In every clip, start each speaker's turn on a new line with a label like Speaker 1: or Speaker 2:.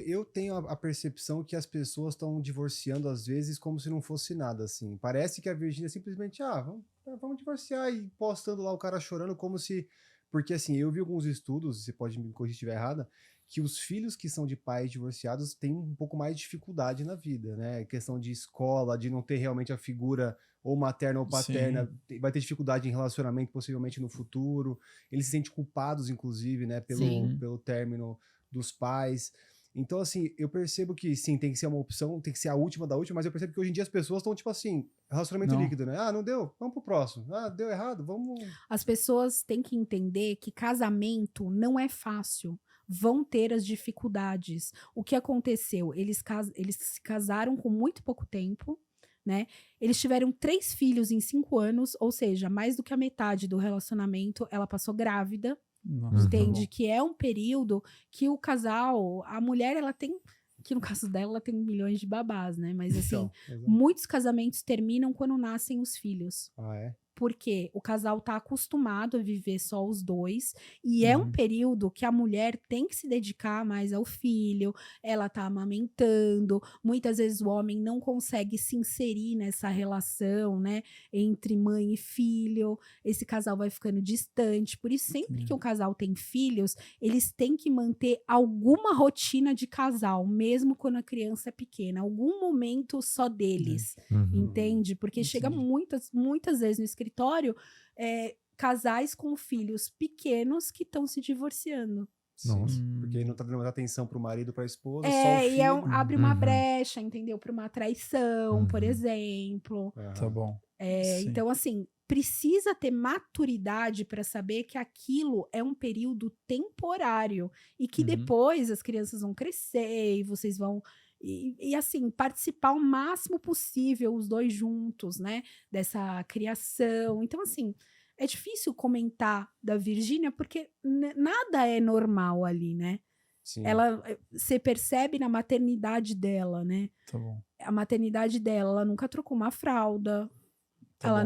Speaker 1: eu tenho a percepção que as pessoas estão divorciando às vezes como se não fosse nada, assim. Parece que a Virgínia simplesmente, vamos divorciar e postando lá o cara chorando como se... Porque assim, eu vi alguns estudos, você pode me corrigir se estiver errada, que os filhos que são de pais divorciados têm um pouco mais de dificuldade na vida, né? Questão de escola, de não ter realmente a figura ou materna ou paterna, vai ter dificuldade em relacionamento possivelmente no futuro. Eles se sentem culpados, inclusive, né? Pelo término dos pais. Então, assim, eu percebo que sim, tem que ser uma opção, tem que ser a última da última, mas eu percebo que hoje em dia as pessoas estão, tipo assim, relacionamento líquido, né? Não deu? Vamos pro próximo. Deu errado? Vamos...
Speaker 2: As pessoas têm que entender que casamento não é fácil. Vão ter as dificuldades. O que aconteceu? Eles se casaram com muito pouco tempo, né? Eles tiveram 3 filhos em 5 anos, ou seja, mais do que a metade do relacionamento, ela passou grávida.
Speaker 3: Nossa,
Speaker 2: Entende? Que é um período que o casal, a mulher, ela tem, que no caso dela, ela tem milhões de babás, né? Mas assim, muitos casamentos terminam quando nascem os filhos.
Speaker 1: É?
Speaker 2: Porque o casal tá acostumado a viver só os dois, e é um período que a mulher tem que se dedicar mais ao filho, ela tá amamentando, muitas vezes o homem não consegue se inserir nessa relação, né, entre mãe e filho, esse casal vai ficando distante, por isso sempre que um casal tem filhos, eles têm que manter alguma rotina de casal, mesmo quando a criança é pequena, algum momento só deles, entende? Porque chega muitas vezes no escritório, casais com filhos pequenos que estão se divorciando.
Speaker 1: Nossa. Porque não tá dando mais atenção pro marido, pra esposa, só o filho.
Speaker 2: E abre uma brecha, entendeu? Para uma traição, por exemplo.
Speaker 3: Tá bom.
Speaker 2: Então, assim, precisa ter maturidade para saber que aquilo é um período temporário e que depois as crianças vão crescer e vocês vão... E assim, participar o máximo possível, os dois juntos, né? Dessa criação. Então, assim, é difícil comentar da Virgínia, porque nada é normal ali, né?
Speaker 1: Sim.
Speaker 2: Você percebe na maternidade dela, né?
Speaker 3: Tá bom.
Speaker 2: A maternidade dela, ela nunca trocou uma fralda.
Speaker 3: Tá
Speaker 2: ela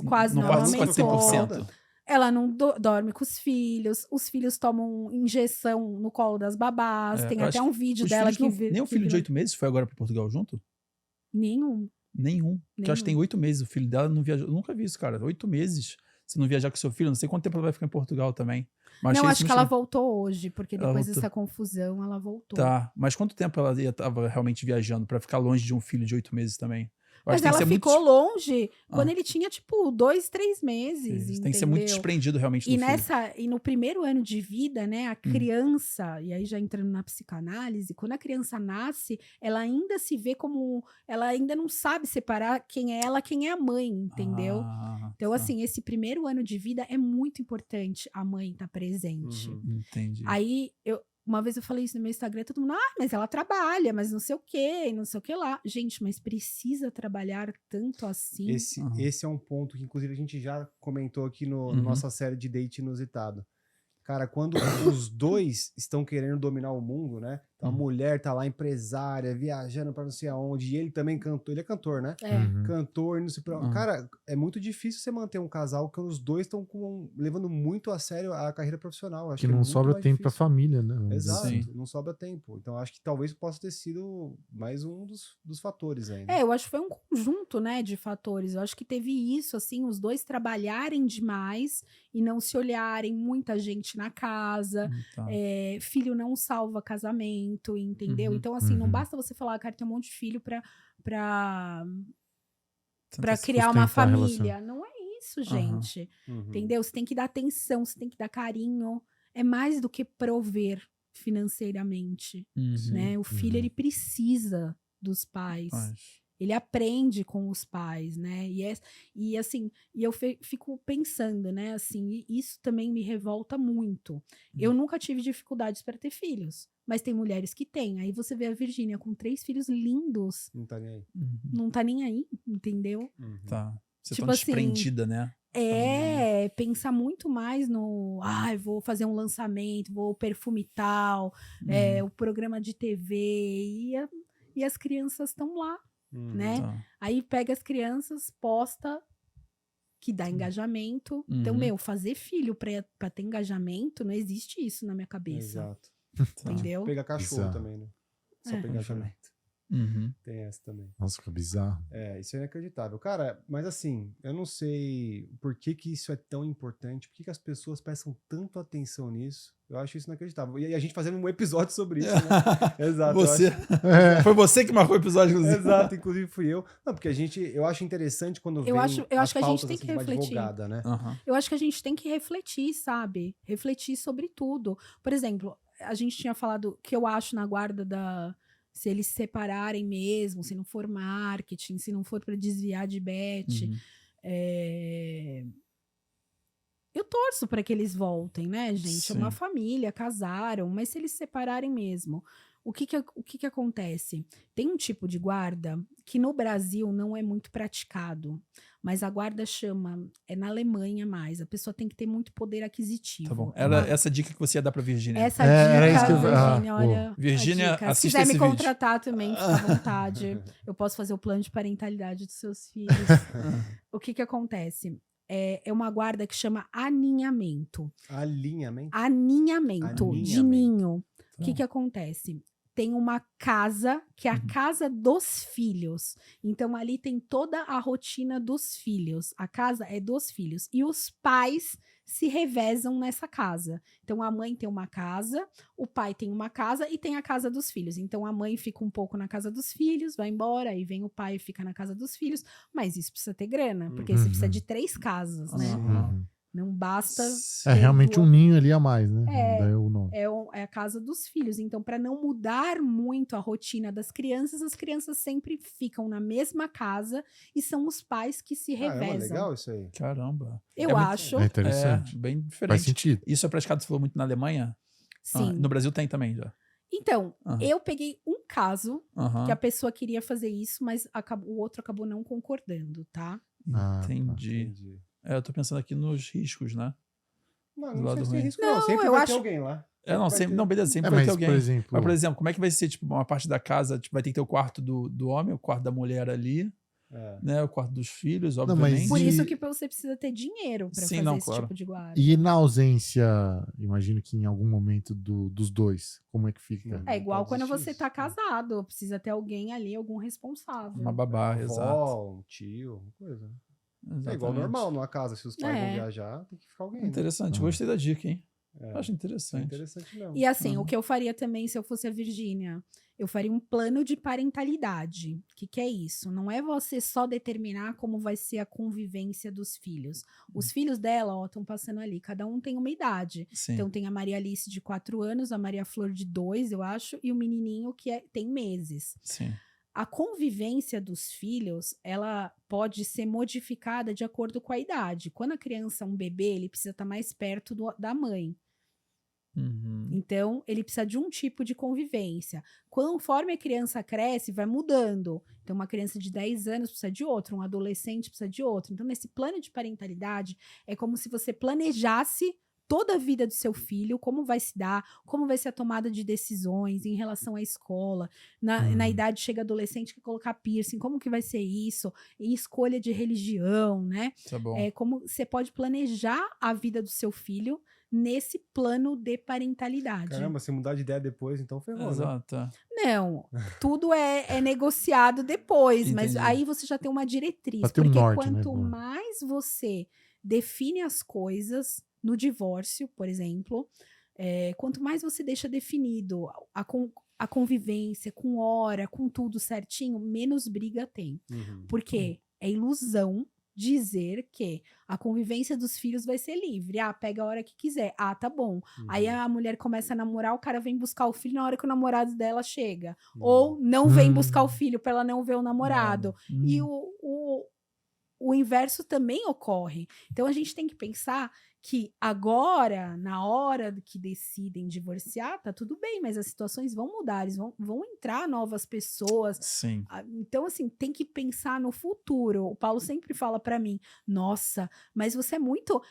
Speaker 2: quase não
Speaker 3: participa
Speaker 2: amamentou.
Speaker 3: 100%.
Speaker 2: Ela não dorme com os filhos tomam injeção no colo das babás, tem até um vídeo dela que...
Speaker 3: Nem o filho de 8 meses foi agora para Portugal junto?
Speaker 2: Nenhum.
Speaker 3: Que eu acho que tem 8 meses, o filho dela não viajou, eu nunca vi isso, cara, 8 meses, você não viajar com seu filho, não sei quanto tempo ela vai ficar em Portugal também. Mas
Speaker 2: não, acho que ela voltou hoje, porque depois dessa confusão ela voltou.
Speaker 3: Tá, mas quanto tempo ela estava realmente viajando para ficar longe de um filho de 8 meses também?
Speaker 2: Mas ela ficou longe quando ele tinha, tipo, 2, 3 meses,
Speaker 3: tem que ser muito desprendido realmente do filho.
Speaker 2: E no primeiro ano de vida, né, a criança, e aí já entrando na psicanálise, quando a criança nasce, ela ainda se vê como... Ela ainda não sabe separar quem é ela, quem é a mãe, entendeu? Então, assim, esse primeiro ano de vida é muito importante a mãe estar presente.
Speaker 3: Entendi.
Speaker 2: Aí, uma vez eu falei isso no meu Instagram, todo mundo, mas ela trabalha, mas não sei o quê, não sei o que lá. Gente, mas precisa trabalhar tanto assim?
Speaker 1: Esse é um ponto que, inclusive, a gente já comentou aqui na nossa série de Date Inusitado. Cara, quando os dois estão querendo dominar o mundo, né? Então, a mulher tá lá, empresária, viajando pra não sei aonde, e ele também cantor, ele é cantor, né? Cantor, não sei pra... Cara, é muito difícil você manter um casal que os dois estão levando muito a sério a carreira profissional. Acho
Speaker 4: que não sobra tempo pra família, né?
Speaker 1: Exato, não sobra tempo. Então, acho que talvez possa ter sido mais um dos fatores aí.
Speaker 2: Né? Eu acho que foi um conjunto, né, de fatores. Eu acho que teve isso, assim, os dois trabalharem demais e não se olharem, muita gente na casa, filho não salva casamento, entendeu? Então, assim, não basta você falar, cara, tem um monte de filho pra criar uma família. Não é isso, gente. Entendeu? Você tem que dar atenção, você tem que dar carinho. É mais do que prover financeiramente, né? O filho, ele precisa dos pais. Ele aprende com os pais, né? E assim, eu fico pensando, né? Assim, isso também me revolta muito. Eu nunca tive dificuldades para ter filhos, mas tem mulheres que têm. Aí você vê a Virgínia com 3 filhos lindos.
Speaker 1: Não tá nem aí.
Speaker 2: Não tá nem aí, entendeu?
Speaker 3: Tá. Você
Speaker 2: tipo
Speaker 3: tá desprendida, né?
Speaker 2: Pensar muito mais no... vou fazer um lançamento, vou perfume tal, o programa de TV, e as crianças estão lá. Né? Aí pega as crianças, posta, que dá engajamento. Então, fazer filho pra ter engajamento, não existe isso na minha cabeça.
Speaker 1: Exato.
Speaker 2: Entendeu?
Speaker 1: Pega cachorro também, né? só para engajamento. Tem essa também.
Speaker 4: Nossa, que bizarro.
Speaker 1: Isso é inacreditável. Cara, mas assim, eu não sei por que isso é tão importante, por que as pessoas prestam tanto atenção nisso. Eu acho isso inacreditável. E a gente fazendo um episódio sobre isso, né? Exato.
Speaker 3: Foi você que marcou o episódio, inclusive.
Speaker 1: Exato, inclusive fui eu. Não, porque eu acho interessante quando vem
Speaker 2: acho que a gente tem
Speaker 1: assim,
Speaker 2: que refletir.
Speaker 1: Advogada, né?
Speaker 2: Eu acho que a gente tem que refletir, sabe? Refletir sobre tudo. Por exemplo, a gente tinha falado que eu acho na guarda se eles se separarem mesmo, se não for marketing, se não for para desviar de bet. Eu torço para que eles voltem, né, gente?
Speaker 3: Sim.
Speaker 2: É uma família, casaram, mas se eles se separarem mesmo, o que acontece? Tem um tipo de guarda que no Brasil não é muito praticado, mas a guarda é na Alemanha mais. A pessoa tem que ter muito poder aquisitivo.
Speaker 3: Tá bom. Era essa dica que você ia dar pra Virgínia.
Speaker 2: Essa dica,
Speaker 4: era isso que
Speaker 2: Virgínia, olha.
Speaker 3: Virgínia,
Speaker 2: se quiser me contratar também, fica à vontade. Eu posso fazer o plano de parentalidade dos seus filhos. O que acontece? É uma guarda que chama aninhamento. Aninhamento. De ninho. O que acontece? Tem uma casa, que é a casa dos filhos. Então, ali tem toda a rotina dos filhos. A casa é dos filhos. E os pais se revezam nessa casa. Então, a mãe tem uma casa, o pai tem uma casa e tem a casa dos filhos. Então, a mãe fica um pouco na casa dos filhos, vai embora, aí vem o pai e fica na casa dos filhos. Mas isso precisa ter grana, porque você precisa de 3 casas, né? Não basta...
Speaker 4: É realmente um ninho ali a mais, né? Daí o nome.
Speaker 2: É a casa dos filhos. Então, para não mudar muito a rotina das crianças, as crianças sempre ficam na mesma casa e são os pais que se revezam.
Speaker 1: É legal isso aí.
Speaker 3: Caramba.
Speaker 2: Eu acho.
Speaker 4: É interessante.
Speaker 3: Bem diferente.
Speaker 4: Faz sentido.
Speaker 3: Isso é praticado, você falou muito na Alemanha?
Speaker 2: Sim.
Speaker 3: No Brasil tem também já.
Speaker 2: Então, eu peguei um caso que a pessoa queria fazer isso, mas o outro acabou não concordando, tá?
Speaker 3: Entendi. Eu tô pensando aqui nos riscos, né?
Speaker 1: Não sei se tem risco, não. Sempre vai ter alguém lá.
Speaker 3: Beleza, sempre vai ter alguém.
Speaker 4: Por exemplo...
Speaker 3: Mas, por exemplo, como é que vai ser, tipo, uma parte da casa, tipo, vai ter que ter o quarto do homem, o quarto da mulher ali, né? O quarto dos filhos, obviamente.
Speaker 2: Por isso que você precisa ter dinheiro pra fazer esse tipo de guarda.
Speaker 4: E na ausência, imagino que em algum momento dos dois, como é que fica?
Speaker 2: É igual quando você tá casado, precisa ter alguém ali, algum responsável.
Speaker 3: Uma babá, exato.
Speaker 1: Um tio, uma coisa.
Speaker 3: Exatamente.
Speaker 1: É igual normal numa casa, se os pais vão viajar, tem que ficar alguém.
Speaker 3: Interessante, gostei da dica, hein? Acho interessante.
Speaker 1: Interessante mesmo.
Speaker 2: E assim, o que eu faria também se eu fosse a Virgínia, eu faria um plano de parentalidade. O que é isso? Não é você só determinar como vai ser a convivência dos filhos. Os filhos dela, estão passando ali, cada um tem uma idade.
Speaker 3: Sim.
Speaker 2: Então tem a Maria Alice de 4 anos, a Maria Flor de 2, eu acho, e o menininho que tem meses.
Speaker 3: Sim.
Speaker 2: A convivência dos filhos, ela pode ser modificada de acordo com a idade. Quando a criança é um bebê, ele precisa estar mais perto da mãe. Então, ele precisa de um tipo de convivência. Conforme a criança cresce, vai mudando. Então, uma criança de 10 anos precisa de outro, um adolescente precisa de outro. Então, nesse plano de parentalidade, é como se você planejasse toda a vida do seu filho, como vai se dar, como vai ser a tomada de decisões em relação à escola, na idade chega adolescente que colocar piercing, como que vai ser isso, em escolha de religião, né?
Speaker 3: Tá bom.
Speaker 2: Como você pode planejar a vida do seu filho nesse plano de parentalidade.
Speaker 1: Caramba, se mudar de ideia depois, então ferrou,
Speaker 3: Exato.
Speaker 1: né?
Speaker 2: Não, tudo é negociado depois, mas aí você já tem uma diretriz, porque quanto mais você define as coisas no divórcio, por exemplo, quanto mais você deixa definido a convivência, com hora, com tudo certinho, menos briga tem. Porque é ilusão dizer que a convivência dos filhos vai ser livre. Pega a hora que quiser. Tá bom. Aí a mulher começa a namorar, o cara vem buscar o filho na hora que o namorado dela chega. Ou não vem buscar o filho para ela não ver o namorado. E o inverso também ocorre. Então, a gente tem que pensar que agora, na hora que decidem divorciar, tá tudo bem, mas as situações vão mudar, vão entrar novas pessoas.
Speaker 3: Sim.
Speaker 2: Então, assim, tem que pensar no futuro. O Paulo sempre fala pra mim, nossa, mas você é muito...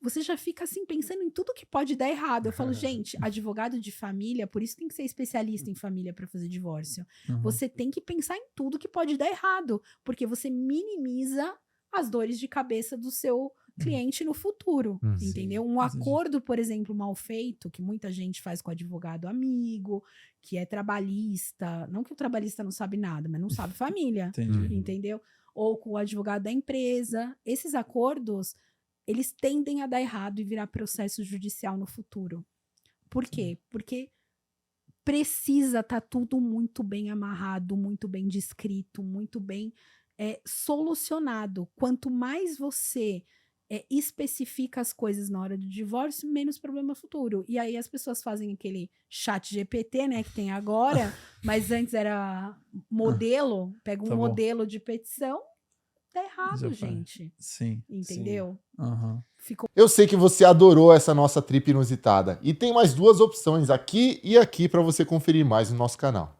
Speaker 2: você já fica, assim, pensando em tudo que pode dar errado. Eu falo, gente, advogado de família, por isso tem que ser especialista em família pra fazer divórcio. Você tem que pensar em tudo que pode dar errado, porque você minimiza as dores de cabeça do seu cliente no futuro,
Speaker 4: Sim,
Speaker 2: entendeu? Um acordo, por exemplo, mal feito, que muita gente faz com advogado amigo, que é trabalhista, não que o trabalhista não sabe nada, mas não sabe família,
Speaker 3: Entendi.
Speaker 2: entendeu? Ou com o advogado da empresa. Esses acordos, eles tendem a dar errado e virar processo judicial no futuro. Por quê? Porque precisa estar tudo muito bem amarrado, muito bem descrito, muito bem solucionado. Quanto mais você especifica as coisas na hora do divórcio, menos problema futuro. E aí as pessoas fazem aquele chat GPT, né, que tem agora, mas antes era modelo, pega um
Speaker 3: Tá bom.
Speaker 2: modelo de petição, tá errado,
Speaker 3: Já foi.
Speaker 2: gente.
Speaker 3: Sim.
Speaker 2: Entendeu?
Speaker 3: Aham.
Speaker 2: Ficou
Speaker 5: Eu sei que você adorou essa nossa trip inusitada e tem mais 2 opções aqui e aqui para você conferir mais no nosso canal.